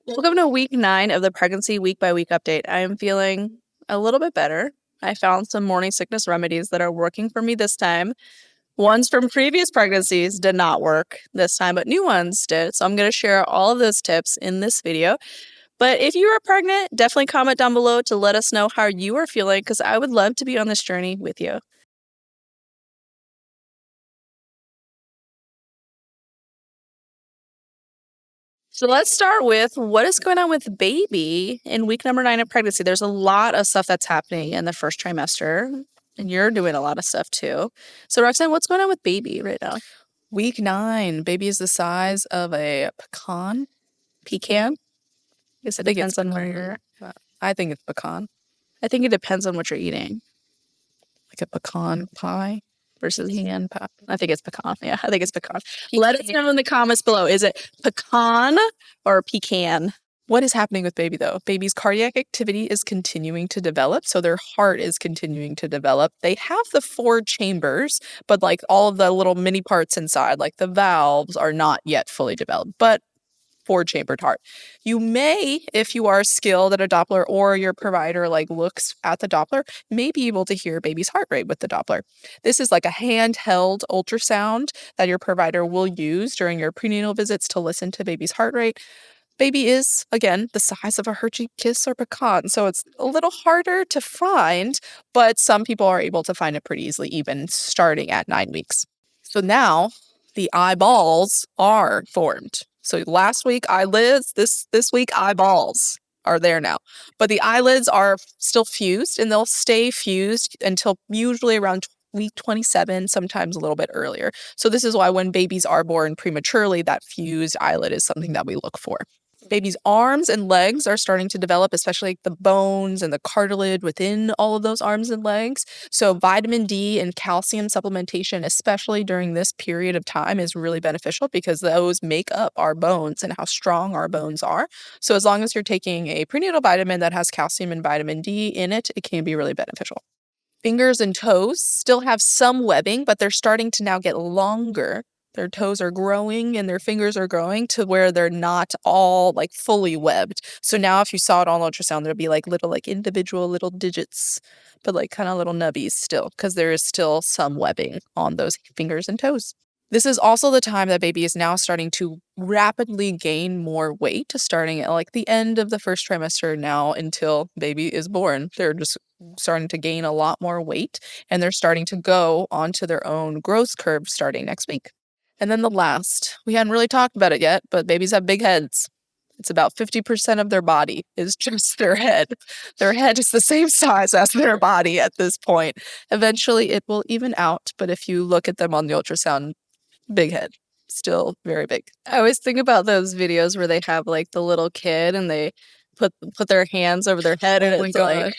Welcome to week 9 of the pregnancy week by week update. I am feeling a little bit better. I found some morning sickness remedies that are working for me this time. Ones from previous pregnancies did not work this time, but new ones did. So I'm going to share all of those tips in this video. But if you are pregnant, definitely comment down below to let us know how you are feeling, because I would love to be on this journey with you. So let's start with what is going on with baby in week number 9 of pregnancy. There's a lot of stuff that's happening in the first trimester, and you're doing a lot of stuff too. So Roxanne, what's going on with baby right now? Week 9, baby is the size of a pecan. Pecan? I guess it depends on where you're. I think it's pecan. I think it depends on what you're eating. Like a pecan pie Versus hand pie. I think it's pecan. Yeah, I think it's pecan. Let us know in the comments below. Is it pecan or pecan? What is happening with baby, though? Baby's cardiac activity is continuing to develop, so their heart is continuing to develop. They have the 4 chambers, but like all of the little mini parts inside, like the valves, are not yet fully developed. But 4-chambered heart. You may, if you are skilled at a Doppler or your provider like looks at the Doppler, may be able to hear baby's heart rate with the Doppler. This is like a handheld ultrasound that your provider will use during your prenatal visits to listen to baby's heart rate. Baby is, again, the size of a Hershey Kiss or Pecan, so it's a little harder to find, but some people are able to find it pretty easily, even starting at 9 weeks. So now the eyeballs are formed. So last week eyelids, this week eyeballs are there now. But the eyelids are still fused, and they'll stay fused until usually around week 27, sometimes a little bit earlier. So this is why when babies are born prematurely, that fused eyelid is something that we look for. Baby's arms and legs are starting to develop, especially like the bones and the cartilage within all of those arms and legs. So vitamin D and calcium supplementation, especially during this period of time, is really beneficial because those make up our bones and how strong our bones are. So as long as you're taking a prenatal vitamin that has calcium and vitamin D in it, it can be really beneficial. Fingers and toes still have some webbing, but they're starting to now get longer. Their toes are growing and their fingers are growing to where they're not all like fully webbed. So now if you saw it on ultrasound, there'd be like little like individual little digits, but like kind of little nubbies still, because there is still some webbing on those fingers and toes. This is also the time that baby is now starting to rapidly gain more weight, starting at like the end of the first trimester now until baby is born. They're just starting to gain a lot more weight, and they're starting to go onto their own growth curve starting next week. And then the last, we hadn't really talked about it yet, but babies have big heads. It's about 50% of their body is just their head. Their head is the same size as their body at this point. Eventually, it will even out, but if you look at them on the ultrasound, big head, still very big. I always think about those videos where they have like the little kid and they put their hands over their head, and it's like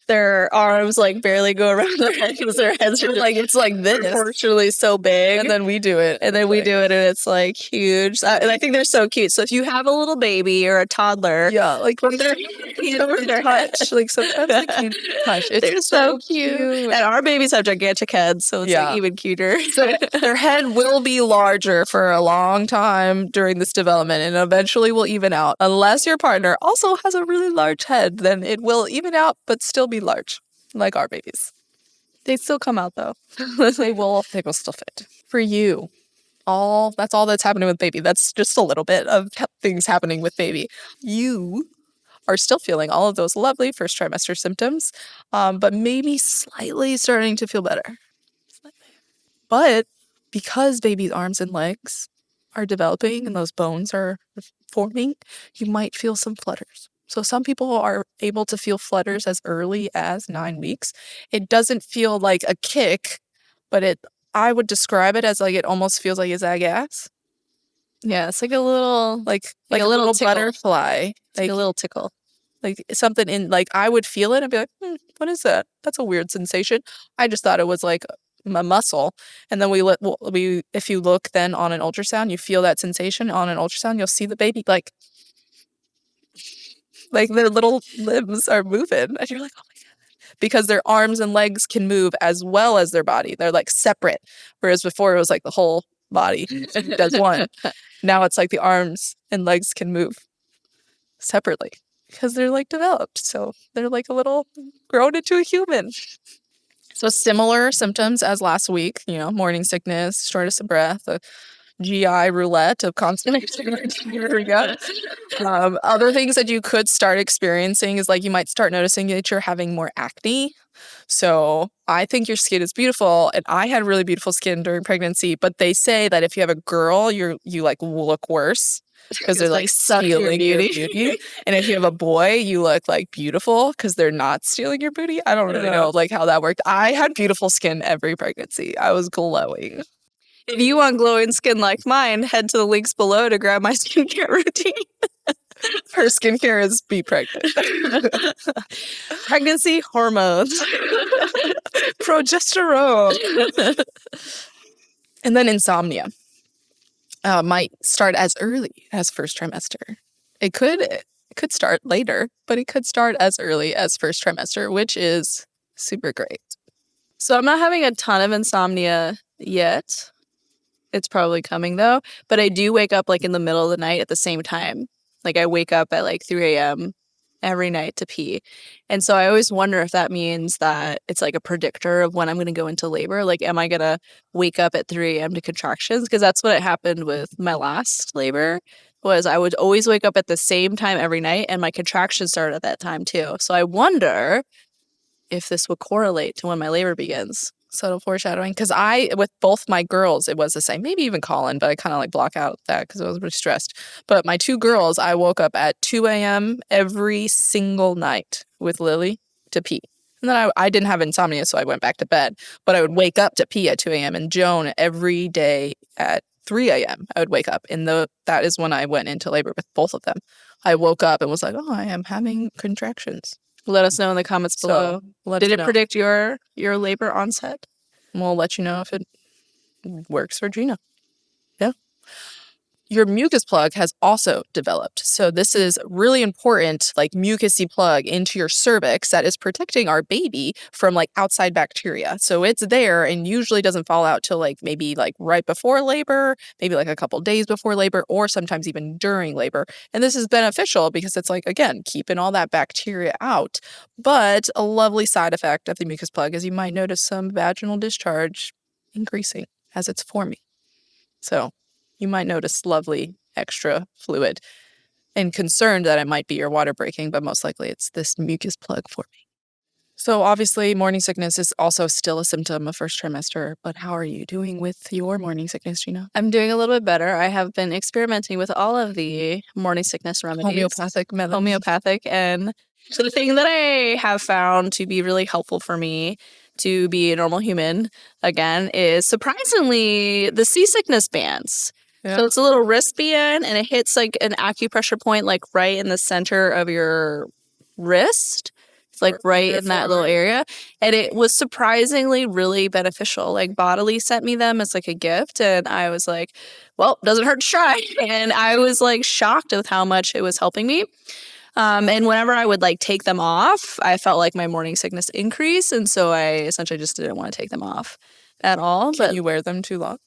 their arms like barely go around their head because their heads are like, it's like this, proportionally so big. And then we do it. And then we do it, and it's like huge. And I think they're so cute. So if you have a little baby or a toddler, Yeah, like put their hand over their head. like sometimes they can't touch. It's They're so cute. And our babies have gigantic heads, so it's like even cuter. So their head will be larger for a long time during this development, and eventually will even out. Unless your partner also has a really large head, then it will even out, but still be large, like our babies. They still come out though. They will still fit. For you, that's all that's happening with baby. That's just a little bit of things happening with baby. You are still feeling all of those lovely first trimester symptoms, but maybe slightly starting to feel better. But because baby's arms and legs are developing and those bones are forming, you might feel some flutters. So some people are able to feel flutters as early as 9 weeks. It doesn't feel like a kick, but I would describe it as like it almost feels like a zag ass. Yeah, it's like a little like a little butterfly. Like a little tickle. Like something in, like I would feel it and be like, what is that? That's a weird sensation. I just thought it was like a muscle. And then if you look then on an ultrasound, you feel that sensation on an ultrasound. You'll see the baby like their little limbs are moving, and you're like, oh my god, because their arms and legs can move as well as their body. They're like separate, whereas before it was like the whole body does one. Now it's like the arms and legs can move. separately because they're like developed. So they're like a little grown into a human. So similar symptoms as last week, morning sickness, shortness of breath, a GI roulette of constipation. Here we go. Other things that you could start experiencing is like you might start noticing that you're having more acne. So I think your skin is beautiful, and I had really beautiful skin during pregnancy. But they say that if you have a girl, you like look worse because they're like stealing your beauty. And if you have a boy, you look like beautiful because they're not stealing your beauty. I don't really know like how that worked. I had beautiful skin every pregnancy. I was glowing. If you want glowing skin like mine, head to the links below to grab my skincare routine. Her skincare is be pregnant. Pregnancy hormones. Progesterone. And then insomnia might start as early as first trimester. It could start later, but it could start as early as first trimester, which is super great. So I'm not having a ton of insomnia yet. It's probably coming though. But I do wake up like in the middle of the night at the same time. Like I wake up at like 3 a.m. every night to pee. And so I always wonder if that means that it's like a predictor of when I'm going to go into labor. Like, am I going to wake up at 3 a.m. to contractions? Because that's what happened with my last labor was I would always wake up at the same time every night and my contractions started at that time too. So I wonder if this would correlate to when my labor begins. Subtle foreshadowing. Because with both my girls, it was the same. Maybe even Colin, but I kind of like block out that because I was pretty stressed. But my two girls, I woke up at 2 a.m. every single night with Lily to pee. And then I didn't have insomnia, so I went back to bed. But I would wake up to pee at 2 a.m. And Joan every day at 3 a.m. I would wake up. And that is when I went into labor with both of them. I woke up and was like, oh, I am having contractions. Let us know in the comments below. Did it predict your labor onset? We'll let you know if it works for Gina. Yeah. Your mucus plug has also developed. So this is really important, like mucousy plug into your cervix that is protecting our baby from like outside bacteria. So it's there and usually doesn't fall out till like maybe like right before labor, maybe like a couple days before labor, or sometimes even during labor. And this is beneficial because it's like, again, keeping all that bacteria out. But a lovely side effect of the mucus plug is you might notice some vaginal discharge increasing as it's forming. So you might notice lovely extra fluid and concerned that it might be your water breaking, but most likely it's this mucus plug forming. So obviously morning sickness is also still a symptom of first trimester, but how are you doing with your morning sickness, Gina? I'm doing a little bit better. I have been experimenting with all of the morning sickness remedies. Homeopathic. And so the thing that I have found to be really helpful for me to be a normal human, again, is surprisingly the seasickness bands. Yeah. So it's a little wristband and it hits like an acupressure point like right in the center of your wrist. It's like right in that little area. And it was surprisingly really beneficial. Like Bodily sent me them as like a gift. And I was like, well, doesn't hurt to try. And I was like shocked with how much it was helping me. And whenever I would like take them off, I felt like my morning sickness increased. And so I essentially just didn't want to take them off at all. Can you wear them too long?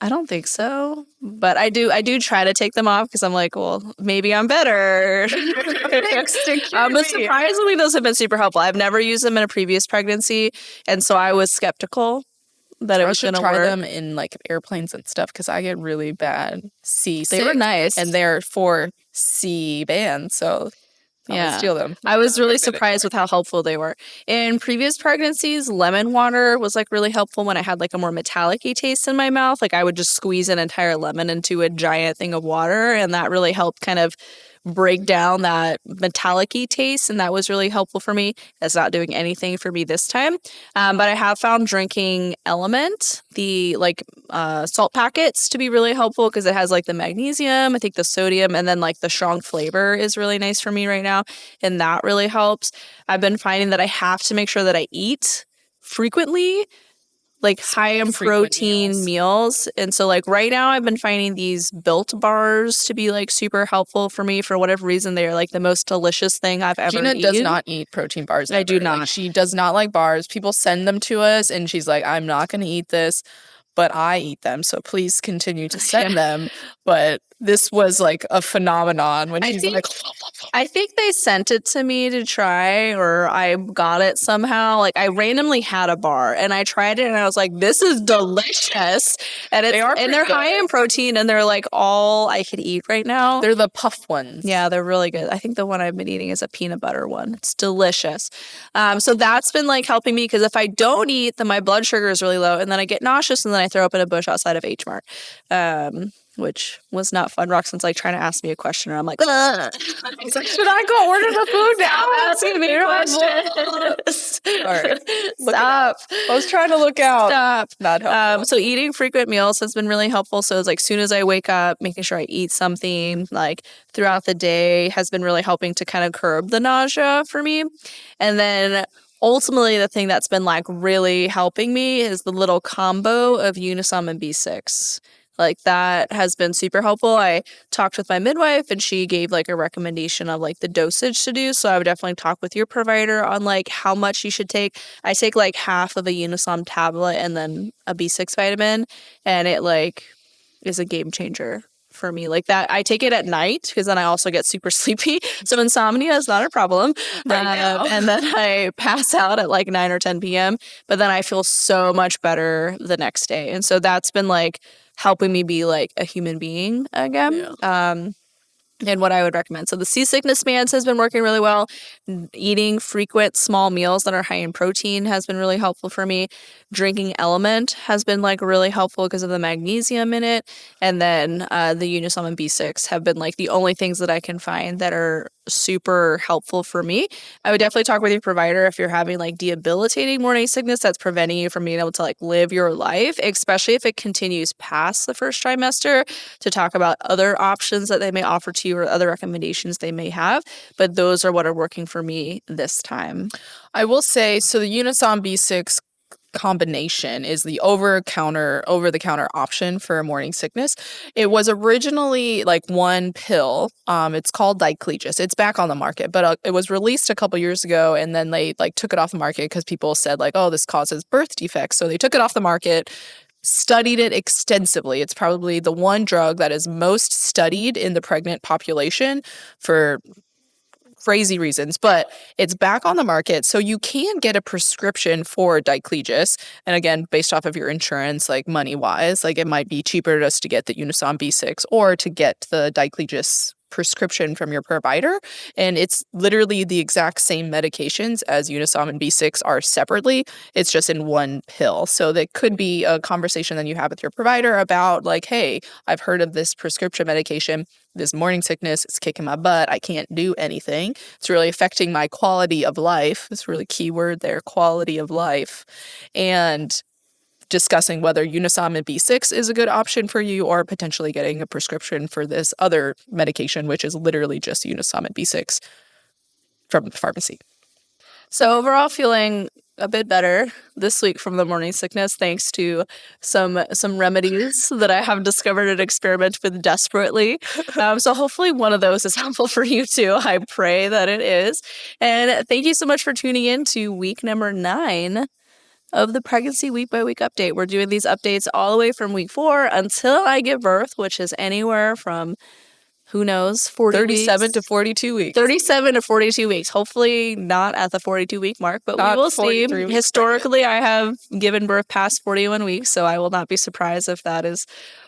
I don't think so, but I do try to take them off because I'm like, well, maybe I'm better. But surprisingly, those have been super helpful. I've never used them in a previous pregnancy, and so I was skeptical that it was going to work. I should try them in like airplanes and stuff because I get really bad seasick. They were nice, and they're for sea bands, so. Yeah, steal them. I was really surprised with how helpful they were. In previous pregnancies, lemon water was like really helpful when I had like a more metallic-y taste in my mouth. Like I would just squeeze an entire lemon into a giant thing of water, and that really helped kind of break down that metallic-y taste, and that was really helpful for me. That's not doing anything for me this time. But I have found drinking Element, the like salt packets, to be really helpful because it has like the magnesium, I think the sodium, and then like the strong flavor is really nice for me right now, and that really helps. I've been finding that I have to make sure that I eat frequently, like high in protein meals. And so like right now I've been finding these Built bars to be like super helpful for me. For whatever reason, they're like the most delicious thing I've ever eaten. Gina does not eat protein bars. I do not. Like, she does not like bars. People send them to us and she's like, I'm not going to eat this, but I eat them. So please continue to send them. But this was like a phenomenon when she's like, I think they sent it to me to try, or I got it somehow. Like I randomly had a bar and I tried it and I was like, this is delicious. And they're high in protein and they're like all I could eat right now. they're the puff ones. Yeah, they're really good. I think the one I've been eating is a peanut butter one. It's delicious. So that's been like helping me because if I don't eat, then my blood sugar is really low and then I get nauseous and then I throw up in a bush outside of H Mart. Which was not fun. Roxanne's like trying to ask me a question, and I'm like, I was like, should I go order the food now? asking me questions. All right. Stop. I was trying to look out. Stop. Not helpful. So eating frequent meals has been really helpful. So it's like soon as I wake up, making sure I eat something like throughout the day has been really helping to kind of curb the nausea for me. And then ultimately, the thing that's been like really helping me is the little combo of Unisom and B6. Like that has been super helpful. I talked with my midwife and she gave like a recommendation of like the dosage to do. So I would definitely talk with your provider on like how much you should take. I take like half of a Unisom tablet and then a B6 vitamin, and it like is a game changer for me. Like that, I take it at night because then I also get super sleepy. So insomnia is not a problem. And then I pass out at like 9 or 10 p.m. But then I feel so much better the next day. And so that's been like helping me be like a human being again. And what I would recommend. So the seasickness bands has been working really well. Eating frequent small meals that are high in protein has been really helpful for me. Drinking Element has been like really helpful because of the magnesium in it. And then the Unisom and B6 have been like the only things that I can find that are super helpful for me. I would definitely talk with your provider if you're having like debilitating morning sickness that's preventing you from being able to like live your life, especially if it continues past the first trimester, to talk about other options that they may offer to you or other recommendations they may have. But those are what are working for me this time. I will say, so the Unisom B6 combination is the over-the-counter option for morning sickness. It was originally like one pill. It's called Diclegis. It's back on the market, but it was released a couple years ago, and then they like took it off the market because people said like, oh, this causes birth defects. So they took it off the market. Studied it extensively. It's probably the one drug that is most studied in the pregnant population for crazy reasons, but it's back on the market. So you can get a prescription for Diclegis. And again, based off of your insurance, like money wise, like it might be cheaper just to get the Unisom B6 or to get the Diclegis prescription from your provider. And it's literally the exact same medications as Unisom and B6 are separately. It's just in one pill. So that could be a conversation that you have with your provider about like, hey, I've heard of this prescription medication. This morning sickness is kicking my butt. I can't do anything. It's really affecting my quality of life. It's really key word there, quality of life. And discussing whether Unisom and B6 is a good option for you or potentially getting a prescription for this other medication, which is literally just Unisom and B6 from the pharmacy. So overall feeling a bit better this week from the morning sickness thanks to some remedies that I have discovered and experimented with desperately. So hopefully one of those is helpful for you too. I pray that it is. And thank you so much for tuning in to week number 9 of the pregnancy week by week update. We're doing these updates all the way from week 4 until I give birth, which is anywhere from, who knows, 37 to 42 weeks. 37 to 42 weeks. Hopefully not at the 42-week mark, but we will see. Historically, I have given birth past 41 weeks, so I will not be surprised if that is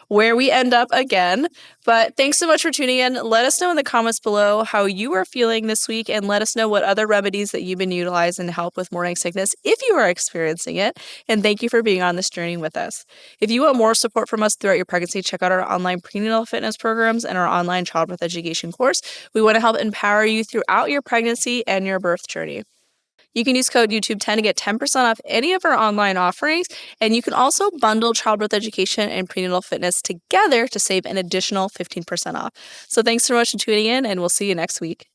where we end up again. But thanks so much for tuning in. Let us know in the comments below how you are feeling this week, and let us know what other remedies that you've been utilizing to help with morning sickness if you are experiencing it. And thank you for being on this journey with us. If you want more support from us throughout your pregnancy, check out our online prenatal fitness programs and our online childbirth education course. We want to help empower you throughout your pregnancy and your birth journey. You can use code YouTube10 to get 10% off any of our online offerings, and you can also bundle childbirth education and prenatal fitness together to save an additional 15% off. So thanks so much for tuning in, and we'll see you next week.